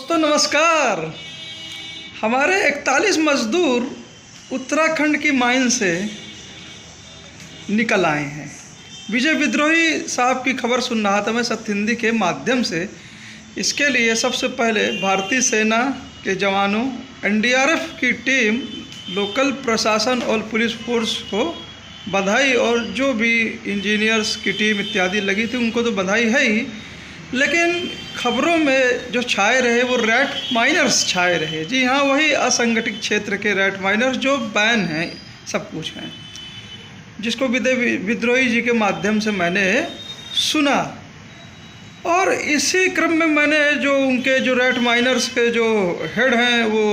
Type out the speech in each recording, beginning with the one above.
दोस्तों नमस्कार। हमारे 41 मजदूर उत्तराखंड की माइन से निकल आए हैं। विजय विद्रोही साहब की खबर सुन रहा था मैं सत्य हिंदी के माध्यम से। इसके लिए सबसे पहले भारतीय सेना के जवानों, एनडीआरएफ की टीम, लोकल प्रशासन और पुलिस फोर्स को बधाई, और जो भी इंजीनियर्स की टीम इत्यादि लगी थी उनको तो बधाई है ही, लेकिन खबरों में जो छाए रहे वो रैट माइनर्स छाए रहे। जी हाँ, वही असंगठित क्षेत्र के रैट माइनर्स जो बैन हैं, सब कुछ हैं, जिसको विजय विद्रोही जी के माध्यम से मैंने सुना। और इसी क्रम में मैंने जो उनके जो रैट माइनर्स के जो हेड हैं वो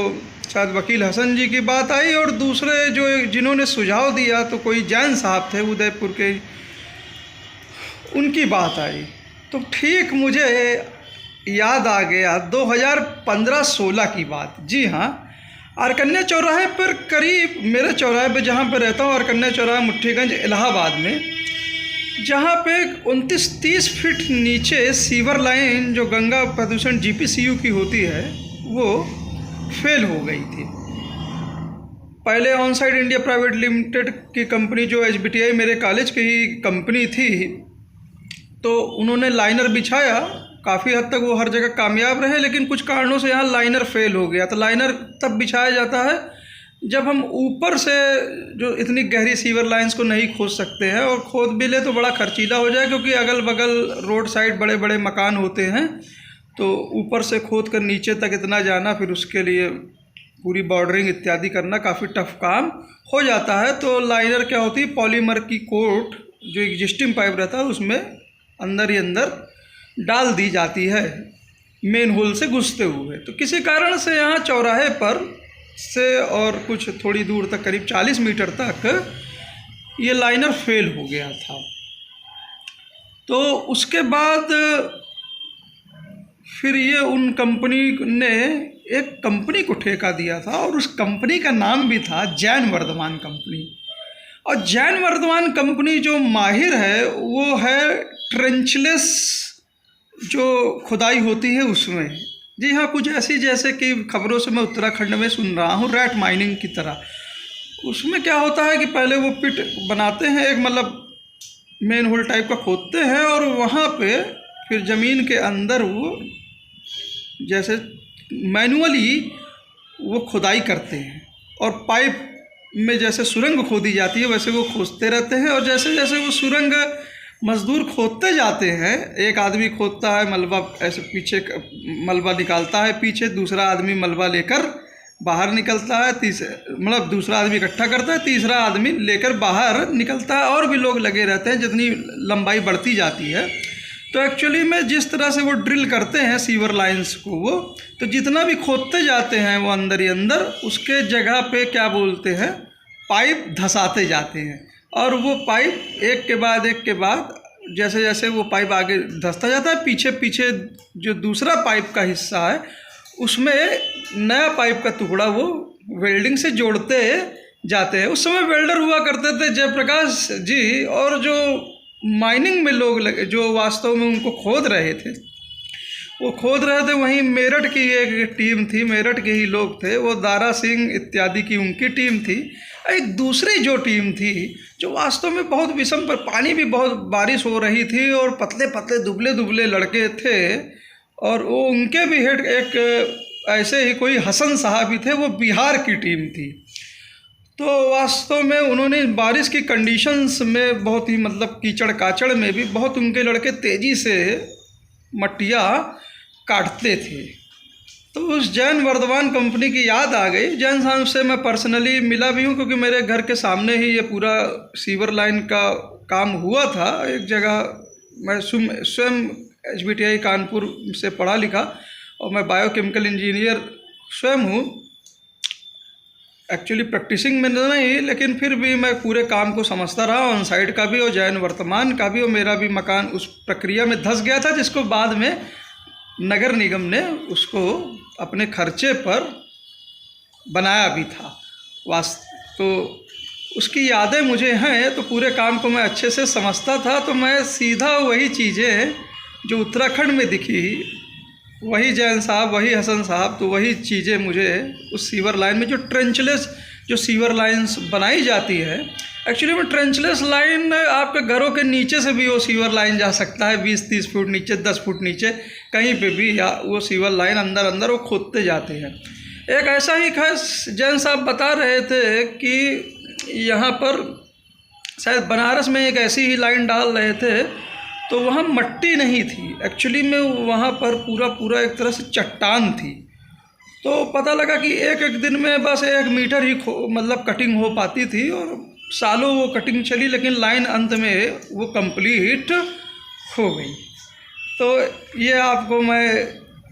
शायद वकील हसन जी की बात आई, और दूसरे जो जिन्होंने सुझाव दिया तो कोई जैन साहब थे उदयपुर के, उनकी बात आई। तो ठीक मुझे याद आ गया 2015-16 की बात। जी हाँ, अरकन्या चौराहे पर करीब, मेरे चौराहे पे जहाँ पे रहता हूँ, अरकन्या चौराहा मुट्ठीगंज इलाहाबाद में, जहाँ पे 29-30 फीट नीचे सीवर लाइन जो गंगा प्रदूषण जीपीसीयू की होती है वो फेल हो गई थी। पहले on side India private limited की कंपनी जो एचबीटीआई मेरे कॉलेज की ही कंपनी थी, तो उन्होंने लाइनर बिछाया। काफ़ी हद तक वो हर जगह कामयाब रहे, लेकिन कुछ कारणों से यहाँ लाइनर फेल हो गया। तो लाइनर तब बिछाया जाता है जब हम ऊपर से जो इतनी गहरी सीवर लाइंस को नहीं खोद सकते हैं, और खोद भी ले तो बड़ा खर्चीला हो जाए, क्योंकि अगल बगल रोड साइड बड़े बड़े मकान होते हैं, तो ऊपर से खोद कर नीचे तक इतना जाना, फिर उसके लिए पूरी बॉर्डरिंग इत्यादि करना काफ़ी टफ काम हो जाता है। तो लाइनर क्या होती है, पॉलीमर की कोट जो एग्जिस्टिंग पाइप रहता है उसमें अंदर ही अंदर डाल दी जाती है मेन होल से घुसते हुए। तो किसी कारण से यहाँ चौराहे पर से और कुछ थोड़ी दूर तक, करीब 40 मीटर तक ये लाइनर फेल हो गया था। तो उसके बाद फिर ये उन कंपनी ने एक कंपनी को ठेका दिया था, और उस कंपनी का नाम भी था जैन वर्धमान कंपनी। और जैन वर्धमान कंपनी जो माहिर है वो है ट्रेंचलेस जो खुदाई होती है उसमें। जी हाँ, कुछ ऐसी जैसे कि खबरों से मैं उत्तराखंड में सुन रहा हूँ रैट माइनिंग की तरह। उसमें क्या होता है कि पहले वो पिट बनाते हैं, एक मतलब मेन होल टाइप का खोदते हैं, और वहाँ पे फिर ज़मीन के अंदर वो जैसे मैनुअली वो खुदाई करते हैं, और पाइप में जैसे सुरंग खोदी जाती है वैसे वो खोदते रहते हैं। और जैसे जैसे वो सुरंग मजदूर खोदते जाते हैं, एक आदमी खोदता है, मलबा ऐसे पीछे मलबा निकालता है, पीछे दूसरा आदमी मलबा लेकर बाहर निकलता है, मतलब दूसरा आदमी इकट्ठा करता है, तीसरा आदमी लेकर बाहर निकलता है, और भी लोग लगे रहते हैं जितनी लंबाई बढ़ती जाती है। तो एक्चुअली में जिस तरह से वो ड्रिल करते हैं सीवर लाइंस को, वो तो जितना भी खोदते जाते हैं वो अंदर ही अंदर उसके जगह पे क्या बोलते हैं, पाइप धंसाते जाते हैं, और वो पाइप एक के बाद जैसे जैसे वो पाइप आगे धंसता जाता है, पीछे पीछे जो दूसरा पाइप का हिस्सा है उसमें नया पाइप का टुकड़ा वो वेल्डिंग से जोड़ते जाते हैं। उस समय वेल्डर हुआ करते थे जयप्रकाश जी, और जो माइनिंग में लोग लगे जो वास्तव में उनको खोद रहे थे, वो खोद रहे थे वहीं मेरठ की एक टीम थी, मेरठ के ही लोग थे, वो दारा सिंह इत्यादि की उनकी टीम थी। एक दूसरी जो टीम थी जो वास्तव में बहुत विषम, पर पानी भी बहुत बारिश हो रही थी, और पतले पतले दुबले दुबले लड़के थे, और वो उनके भी हेड एक ऐसे ही कोई हसन साहब ही थे, वो बिहार की टीम थी। तो वास्तव में उन्होंने बारिश की कंडीशंस में बहुत ही मतलब कीचड़ काचड़ में भी बहुत उनके लड़के तेज़ी से मट्टियाँ काटते थे। तो उस जैन वर्धमान कंपनी की याद आ गई। जैन साहब से मैं पर्सनली मिला भी हूँ, क्योंकि मेरे घर के सामने ही ये पूरा सीवर लाइन का काम हुआ था एक जगह। मैं स्वयं एचबीटीआई कानपुर से पढ़ा लिखा, और मैं बायोकेमिकल इंजीनियर स्वयं हूँ। एक्चुअली प्रैक्टिसिंग में नहीं, लेकिन फिर भी मैं पूरे काम को समझता रहा, ऑन साइड का भी और जैन वर्तमान का भी। और मेरा भी मकान उस प्रक्रिया में धंस गया था, जिसको बाद में नगर निगम ने उसको अपने खर्चे पर बनाया भी था तो उसकी यादें मुझे हैं। तो पूरे काम को मैं अच्छे से समझता था, तो मैं सीधा वही चीज़ें जो उत्तराखंड में दिखी वही जैन साहब, वही हसन साहब, तो वही चीज़ें मुझे उस सीवर लाइन में जो ट्रेंचलेस जो सीवर लाइंस बनाई जाती है, एक्चुअली में ट्रेंचलेस लाइन आपके घरों के नीचे से भी वो सीवर लाइन जा सकता है, 20-30 फुट नीचे, 10 फुट नीचे, कहीं पे भी या वो सीवर लाइन अंदर अंदर वो खोदते जाते हैं। एक ऐसा ही खास जैन साहब बता रहे थे कि यहाँ पर शायद बनारस में एक ऐसी ही लाइन डाल रहे थे, तो वहाँ मट्टी नहीं थी, एक्चुअली में वहाँ पर पूरा एक तरह से चट्टान थी। तो पता लगा कि एक दिन में बस 1 मीटर ही मतलब कटिंग हो पाती थी, और सालों वो कटिंग चली, लेकिन लाइन अंत में वो कंप्लीट हो गई। तो ये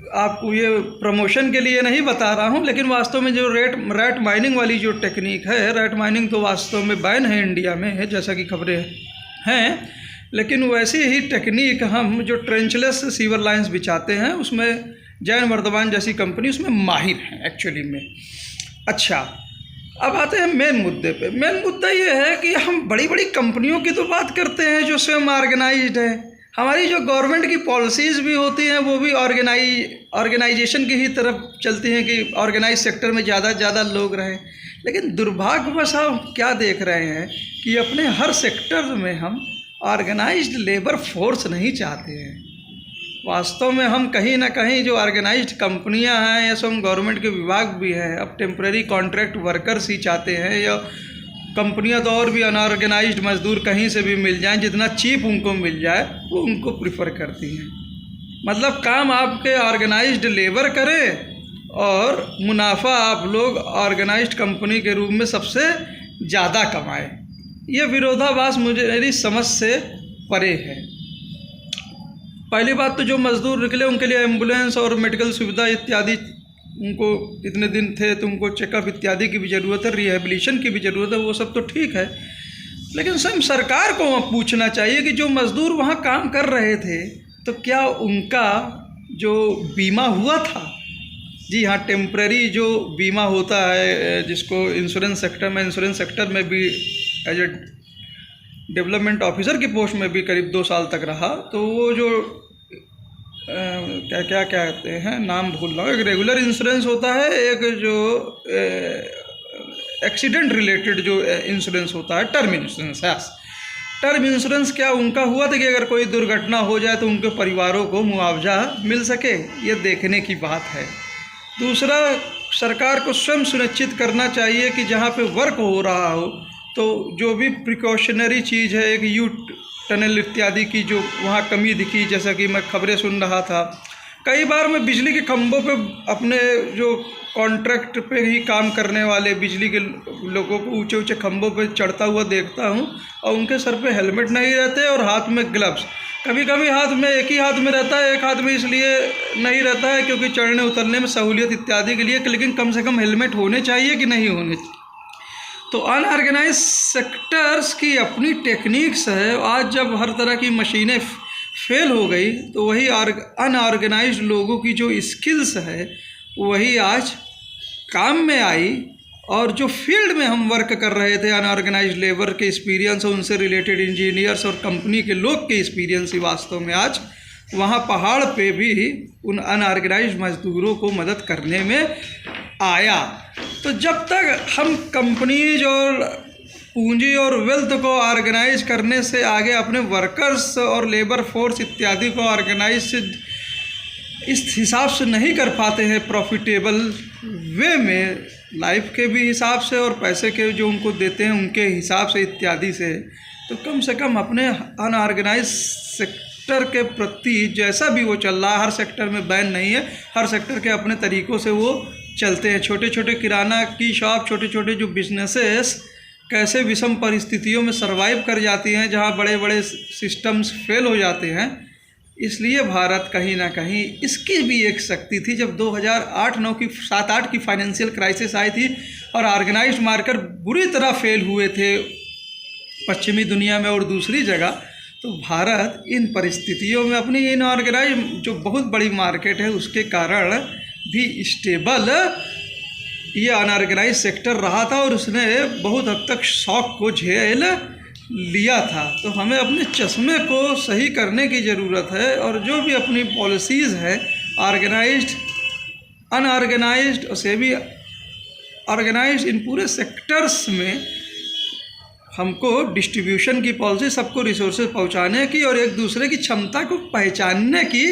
आपको ये प्रमोशन के लिए नहीं बता रहा हूँ, लेकिन वास्तव में जो रैट माइनिंग वाली जो टेक्निक है, रैट माइनिंग तो वास्तव में बैन है इंडिया में है, जैसा कि खबरें हैं, लेकिन वैसी ही टेक्निक हम जो ट्रेंचलेस सीवर लाइंस बिछाते हैं उसमें जैन वर्धमान जैसी कंपनी उसमें माहिर हैं एक्चुअली में। अच्छा, अब आते हैं मेन मुद्दे पे। मेन मुद्दा ये है कि हम बड़ी बड़ी कंपनियों की तो बात करते हैं जो स्वयं ऑर्गेनाइज्ड है, हमारी जो गवर्नमेंट की पॉलिसीज़ भी होती हैं वो भी ऑर्गेनाइजेशन की ही तरफ चलती हैं कि ऑर्गेनाइज सेक्टर में ज़्यादा से ज़्यादा लोग रहें। लेकिन दुर्भाग्यवश हम क्या देख रहे हैं कि अपने हर सेक्टर में हम ऑर्गेनाइज्ड लेबर फोर्स नहीं चाहते हैं। वास्तव में हम कहीं ना कहीं जो ऑर्गेनाइज्ड कंपनियां हैं या स्वयं गवर्नमेंट के विभाग भी हैं, अब टेम्परेरी कॉन्ट्रैक्ट वर्कर्स ही चाहते हैं, या कंपनियां तो और भी अनऑर्गेनाइज्ड मजदूर कहीं से भी मिल जाएं, जितना चीप उनको मिल जाए वो उनको प्रिफर करती हैं। मतलब काम आपके ऑर्गेनाइज्ड लेबर करें और मुनाफा आप लोग ऑर्गेनाइज्ड कंपनी के रूप में सबसे ज़्यादा कमाएं। ये विरोधाभास मेरी समझ से परे है। पहली बात तो जो मज़दूर निकले उनके लिए एम्बुलेंस और मेडिकल सुविधा इत्यादि, उनको इतने दिन थे तो उनको चेकअप इत्यादि की भी ज़रूरत है, रिहेबिलिटेशन की भी ज़रूरत है, वो सब तो ठीक है। लेकिन स्वयं सरकार को वहाँ पूछना चाहिए कि जो मज़दूर वहाँ काम कर रहे थे तो क्या उनका जो बीमा हुआ था, जी हाँ, टेम्परेरी जो बीमा होता है जिसको इंश्योरेंस सेक्टर में भी एज ए डेवलपमेंट ऑफिसर की पोस्ट में भी करीब 2 साल तक रहा, तो वो जो क्या कहते हैं, नाम भूल रहा हूँ, एक रेगुलर इंश्योरेंस होता है, एक जो एक्सीडेंट रिलेटेड जो इंश्योरेंस होता है, टर्म इंश्योरेंस है। टर्म इंश्योरेंस क्या उनका हुआ था कि अगर कोई दुर्घटना हो जाए तो उनके परिवारों को मुआवजा मिल सके, ये देखने की बात है। दूसरा, सरकार को स्वयं सुनिश्चित करना चाहिए कि जहाँ पे वर्क हो रहा हो तो जो भी प्रिकॉशनरी चीज़ है, एक यू टनल इत्यादि की जो वहाँ कमी दिखी, जैसा कि मैं खबरें सुन रहा था, कई बार मैं बिजली के खंभों पे अपने जो कॉन्ट्रैक्ट पे ही काम करने वाले बिजली के लोगों को ऊंचे ऊंचे खंभों पे चढ़ता हुआ देखता हूँ, और उनके सर पे हेलमेट नहीं रहते और हाथ में ग्लव्स, कभी कभी हाथ में एक ही हाथ में रहता है, एक हाथ में इसलिए नहीं रहता है क्योंकि चढ़ने उतरने में सहूलियत इत्यादि के लिए, लेकिन कम से कम हेलमेट होने चाहिए कि नहीं होने चाहिए। तो अनऑर्गेनाइज सेक्टर्स की अपनी टेक्निक्स है। आज जब हर तरह की मशीनें फेल हो गई तो वही अनऑर्गेनाइज्ड लोगों की जो स्किल्स है वही आज काम में आई, और जो फील्ड में हम वर्क कर रहे थे अनऑर्गेनाइज्ड लेबर के एक्सपीरियंस और उनसे रिलेटेड इंजीनियर्स और कंपनी के लोग के एक्सपीरियंस ही वास्तव में आज वहाँ पहाड़ पे भी उन अनऑर्गेनाइज्ड मजदूरों को मदद करने में आया। तो जब तक हम कंपनीज और पूंजी और वेल्थ को ऑर्गेनाइज करने से आगे अपने वर्कर्स और लेबर फोर्स इत्यादि को ऑर्गेनाइज इस हिसाब से नहीं कर पाते हैं प्रॉफिटेबल वे में, लाइफ के भी हिसाब से और पैसे के जो उनको देते हैं उनके हिसाब से इत्यादि से, तो कम से कम अपने अनऑर्गेनाइज सेक्टर के प्रति जैसा भी वो चल रहा है, हर सेक्टर में बैन नहीं है, हर सेक्टर के अपने तरीक़ों से वो चलते हैं। छोटे छोटे किराना की शॉप, छोटे छोटे जो बिजनेसेस कैसे विषम परिस्थितियों में सरवाइव कर जाती हैं जहाँ बड़े बड़े सिस्टम्स फेल हो जाते हैं। इसलिए भारत कहीं ना कहीं इसकी भी एक शक्ति थी। जब 2008-9 की 7-8 की फाइनेंशियल क्राइसिस आई थी और ऑर्गेनाइज्ड मार्केट बुरी तरह फेल हुए थे पश्चिमी दुनिया में और दूसरी जगह, तो भारत इन परिस्थितियों में अपनी इनऑर्गेनाइज जो बहुत बड़ी मार्केट है उसके कारण भी स्टेबल ये अनऑर्गेनाइज सेक्टर रहा था और उसने बहुत हद तक शॉक को झेल लिया था। तो हमें अपने चश्मे को सही करने की ज़रूरत है और जो भी अपनी पॉलिसीज़ है ऑर्गेनाइज्ड, अनऑर्गेनाइज्ड और सेमी ऑर्गेनाइज्ड, इन पूरे सेक्टर्स में हमको डिस्ट्रीब्यूशन की पॉलिसी, सबको रिसोर्सेज पहुंचाने की और एक दूसरे की क्षमता को पहचानने की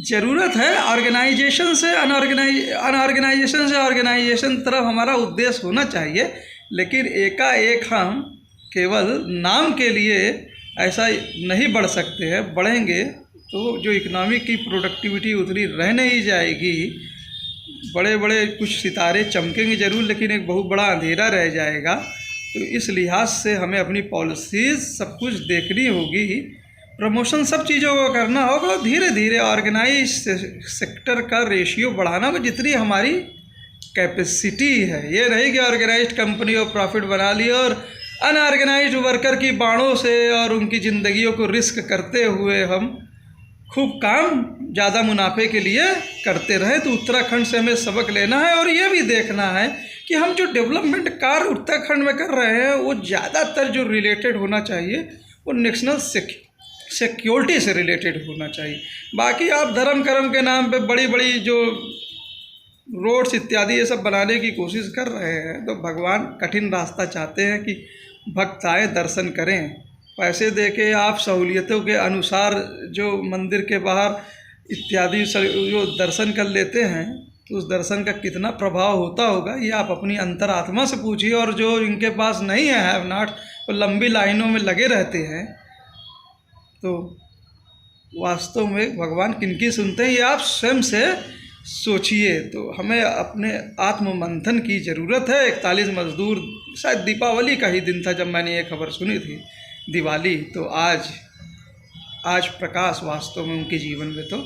ज़रूरत है। ऑर्गेनाइजेशन से अनऑर्गेनाइजेशन से ऑर्गेनाइजेशन तरफ हमारा उद्देश्य होना चाहिए, लेकिन एकाएक हम केवल नाम के लिए ऐसा नहीं बढ़ सकते हैं। बढ़ेंगे तो जो इकनॉमी की प्रोडक्टिविटी उतनी रह नहीं जाएगी। बड़े बड़े कुछ सितारे चमकेंगे ज़रूर, लेकिन एक बहुत बड़ा अंधेरा रह जाएगा। तो इस लिहाज से हमें अपनी पॉलिसीज़ सब कुछ देखनी होगी, प्रमोशन सब चीज़ों को करना होगा। धीरे धीरे ऑर्गेनाइज सेक्टर का रेशियो बढ़ाना होगा जितनी हमारी कैपेसिटी है। ये नहीं कि ऑर्गेनाइज्ड कंपनी और प्रॉफिट बना ली और अनऑर्गेनाइज्ड वर्कर की बाणों से और उनकी ज़िंदगियों को रिस्क करते हुए हम खूब काम ज़्यादा मुनाफे के लिए करते रहे। तो उत्तराखंड से हमें सबक लेना है और ये भी देखना है कि हम जो डेवलपमेंट कार्य उत्तराखंड में कर रहे हैं वो ज़्यादातर जो रिलेटेड होना चाहिए वो नेशनल सिक्योरिटी से रिलेटेड होना चाहिए। बाकी आप धर्म कर्म के नाम पे बड़ी बड़ी जो रोड्स इत्यादि ये सब बनाने की कोशिश कर रहे हैं, तो भगवान कठिन रास्ता चाहते हैं कि भक्त आए दर्शन करें। पैसे देके आप सहूलियतों के अनुसार जो मंदिर के बाहर इत्यादि जो दर्शन कर लेते हैं, तो उस दर्शन का कितना प्रभाव होता होगा ये आप अपनी अंतरात्मा से पूछिए। और जो इनके पास नहीं है, हैव नॉट, वो लंबी लाइनों में लगे रहते हैं, तो वास्तव में भगवान किनकी सुनते हैं ये आप स्वयं से सोचिए। तो हमें अपने आत्ममंथन की ज़रूरत है। 41 मजदूर, शायद दीपावली का ही दिन था जब मैंने ये खबर सुनी थी, दिवाली। तो आज प्रकाश वास्तव में उनके जीवन में तो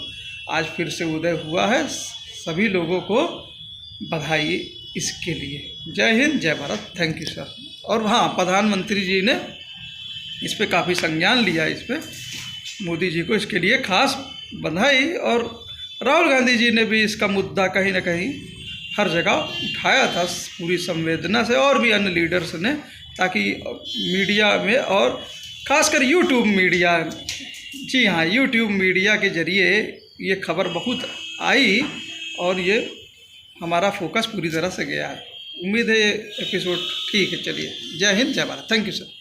आज फिर से उदय हुआ है। सभी लोगों को बधाई इसके लिए। जय हिंद, जय भारत, थैंक यू सर। और हाँ, प्रधानमंत्री जी ने इस पे काफ़ी संज्ञान लिया, इस पे मोदी जी को इसके लिए खास बधाई। और राहुल गांधी जी ने भी इसका मुद्दा कहीं ना कहीं हर जगह उठाया था पूरी संवेदना से, और भी अन्य लीडर्स ने, ताकि मीडिया में और ख़ासकर यूट्यूब मीडिया, जी हाँ, यूट्यूब मीडिया के ज़रिए ये खबर बहुत आई और ये हमारा फोकस पूरी तरह से गया है। उम्मीद है ये एपिसोड ठीक है। चलिए, जय हिंद, जय भारत, थैंक यू सर।